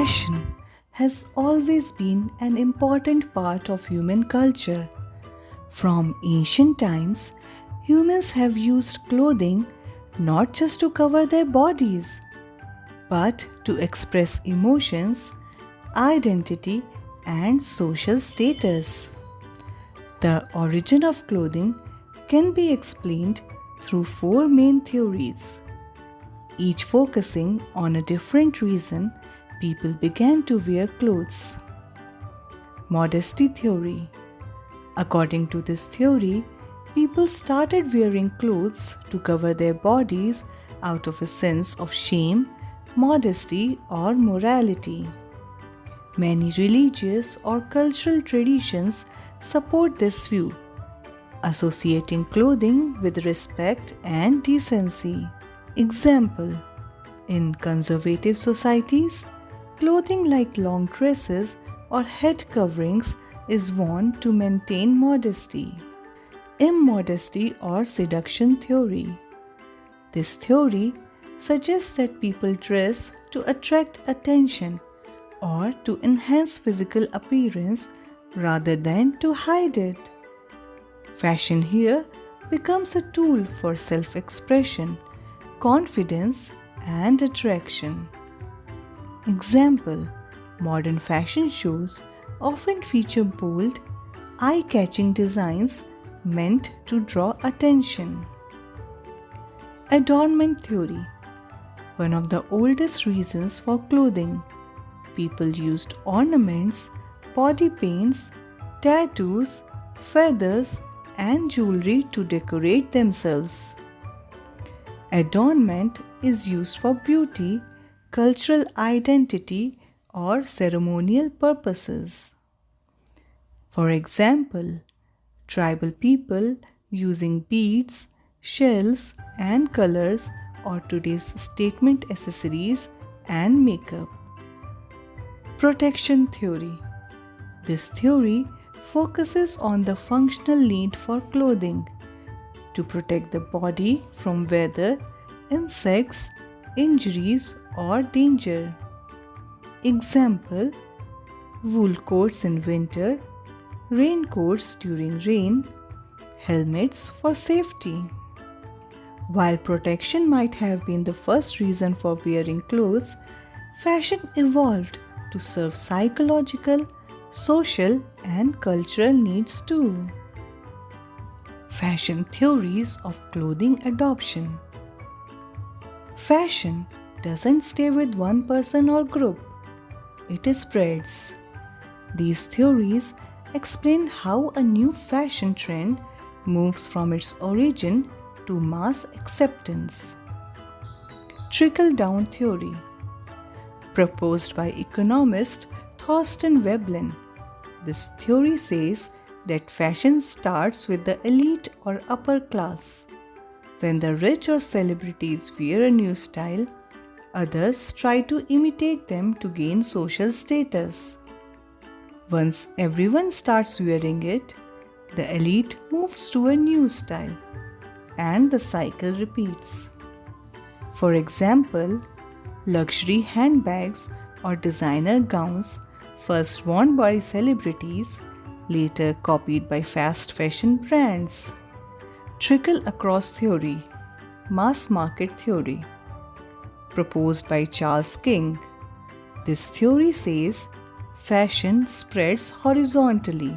Fashion has always been an important part of human culture. From ancient times, humans have used clothing not just to cover their bodies, but to express emotions, identity, and social status. The origin of clothing can be explained through four main theories, each focusing on a different reason people began to wear clothes. Modesty theory. According to this theory, people started wearing clothes to cover their bodies out of a sense of shame, modesty, or morality. Many religious or cultural traditions support this view, associating clothing with respect and decency. Example: in conservative societies, clothing like long dresses or head coverings is worn to maintain modesty. Immodesty or seduction theory. This theory suggests that people dress to attract attention or to enhance physical appearance rather than to hide it. Fashion here becomes a tool for self-expression, confidence, and attraction. Example: modern fashion shows often feature bold, eye-catching designs meant to draw attention. Adornment theory. One of the oldest reasons for clothing. People used ornaments, body paints, tattoos, feathers, and jewelry to decorate themselves. Adornment is used for beauty, cultural identity, or ceremonial purposes. For example, tribal people using beads, shells, and colors, or today's statement accessories and makeup. Protection theory. This theory focuses on the functional need for clothing to protect the body from weather, insects, injuries, or danger. Example: wool coats in winter, raincoats during rain, helmets for safety. While protection might have been the first reason for wearing clothes, fashion evolved to serve psychological, social, and cultural needs too. Fashion theories of clothing adoption. Fashion doesn't stay with one person or group, it spreads. These theories explain how a new fashion trend moves from its origin to mass acceptance. Trickle-down theory, proposed by economist Thorstein Veblen. This theory says that fashion starts with the elite or upper class. When the rich or celebrities wear a new style, others try to imitate them to gain social status. Once everyone starts wearing it, the elite moves to a new style, and the cycle repeats. For example, luxury handbags or designer gowns, first worn by celebrities, later copied by fast fashion brands. Trickle-across theory, mass market theory, proposed by Charles King. This theory says fashion spreads horizontally,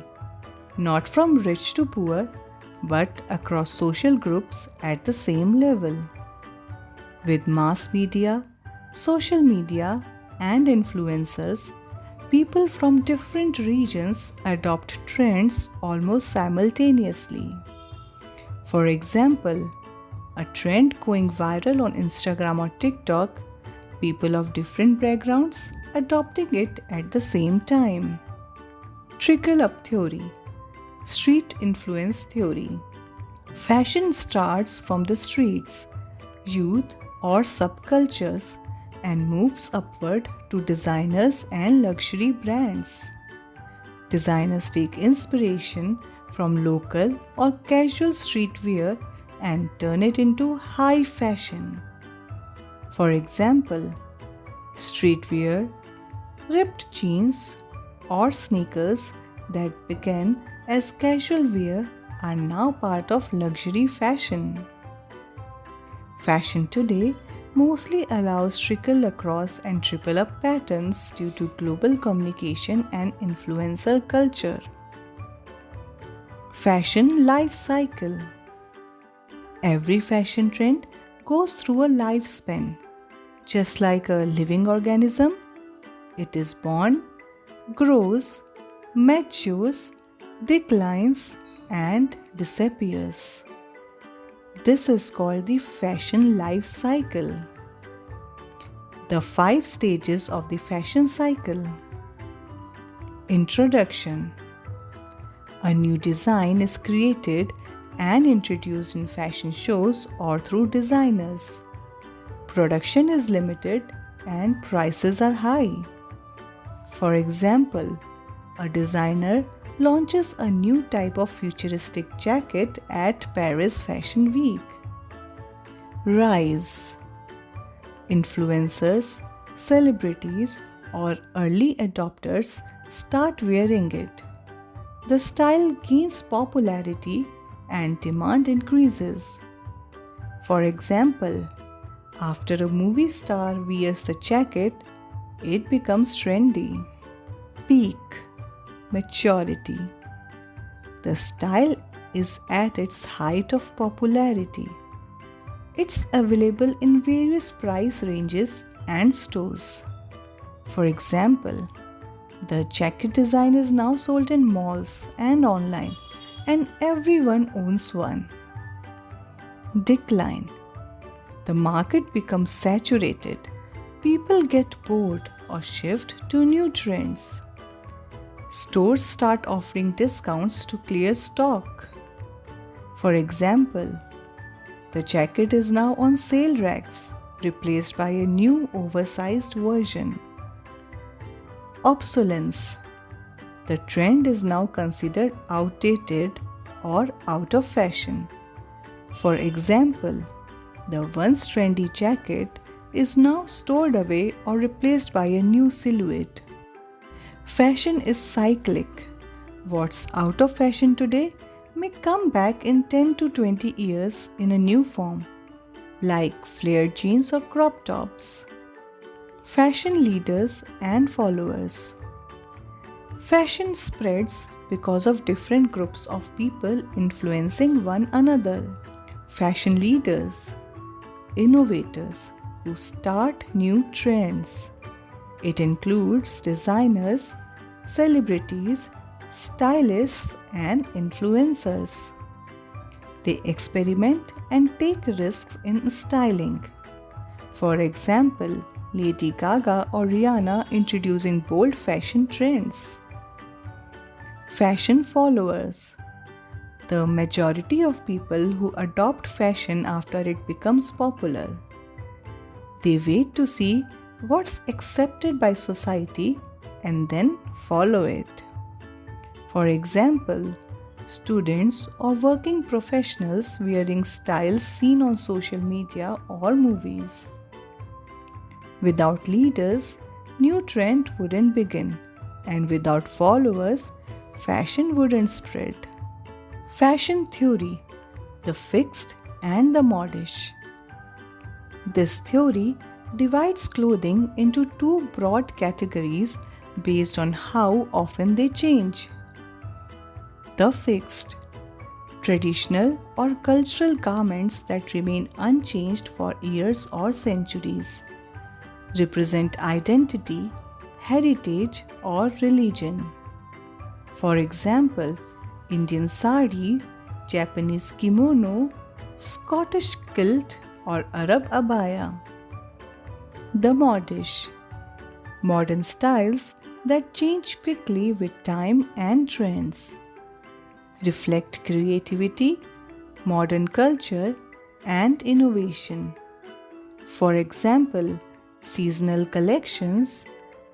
not from rich to poor, but across social groups at the same level. With mass media, social media, and influencers, people from different regions adopt trends almost simultaneously. For example, a trend going viral on Instagram or TikTok, people of different backgrounds adopting it at the same time. Trickle-up theory, street influence theory. Fashion starts from the streets, youth, or subcultures and moves upward to designers and luxury brands. Designers take inspiration from local or casual streetwear and turn it into high fashion. For example, streetwear, Ripped jeans or sneakers that began as casual wear are now part of luxury fashion. Fashion today mostly allows trickle across and triple up patterns due to global communication and influencer culture. Fashion life cycle. Every fashion trend goes through a lifespan. Just like a living organism, it is born, grows, matures, declines, and disappears. This is called the fashion life cycle. The 5 stages of the fashion cycle. Introduction. A new design is created and introduced in fashion shows or through designers. Production is limited and prices are high. For example, a designer launches a new type of futuristic jacket at Paris Fashion Week. Rise. Influencers, celebrities, or early adopters start wearing it. The style gains popularity and demand increases. For example, after a movie star wears the jacket, it becomes trendy. Peak. Maturity. The style is at its height of popularity. It's available in various price ranges and stores. For example, the jacket design is now sold in malls and online, and everyone owns one. Decline. The market becomes saturated. People get bored or shift to new trends. Stores start offering discounts to clear stock. For example, the jacket is now on sale racks, replaced by a new oversized version. Obsolescence. The trend is now considered outdated or out of fashion. For example, the once trendy jacket is now stored away or replaced by a new silhouette. Fashion is cyclic. What's out of fashion today may come back in 10 to 20 years in a new form, like flared jeans or crop tops. Fashion leaders and followers. Fashion spreads because of different groups of people influencing one another. Fashion leaders, innovators who start new trends. It includes designers, celebrities, stylists, and influencers. They experiment and take risks in styling. For example, Lady Gaga or Rihanna introducing bold fashion trends. Fashion followers. The majority of people who adopt fashion after it becomes popular. They wait to see what's accepted by society and then follow it. For example, students or working professionals wearing styles seen on social media or movies. Without leaders, new trend wouldn't begin, and without followers, fashion wouldn't spread. Fashion theory, the fixed and the modish. This theory divides clothing into 2 broad categories based on how often they change. The fixed, traditional or cultural garments that remain unchanged for years or centuries, represent identity, heritage, or religion. For example, Indian sari, Japanese kimono, Scottish kilt, or Arab abaya. The modish, modern styles that change quickly with time and trends, reflect creativity, modern culture, and innovation. For example, seasonal collections,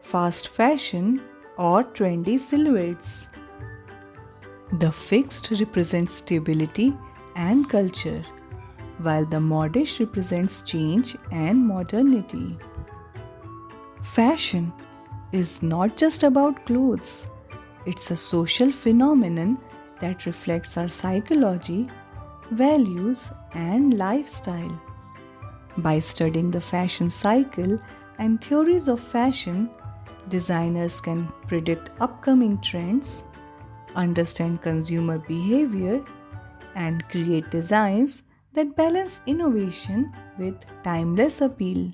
fast fashion, or trendy silhouettes. The fixed represents stability and culture, while the modish represents change and modernity. Fashion, is not just about clothes, it's a social phenomenon that reflects our psychology, values, and lifestyle. By studying the fashion cycle and theories of fashion, designers can predict upcoming trends, understand consumer behavior, and create designs that balance innovation with timeless appeal.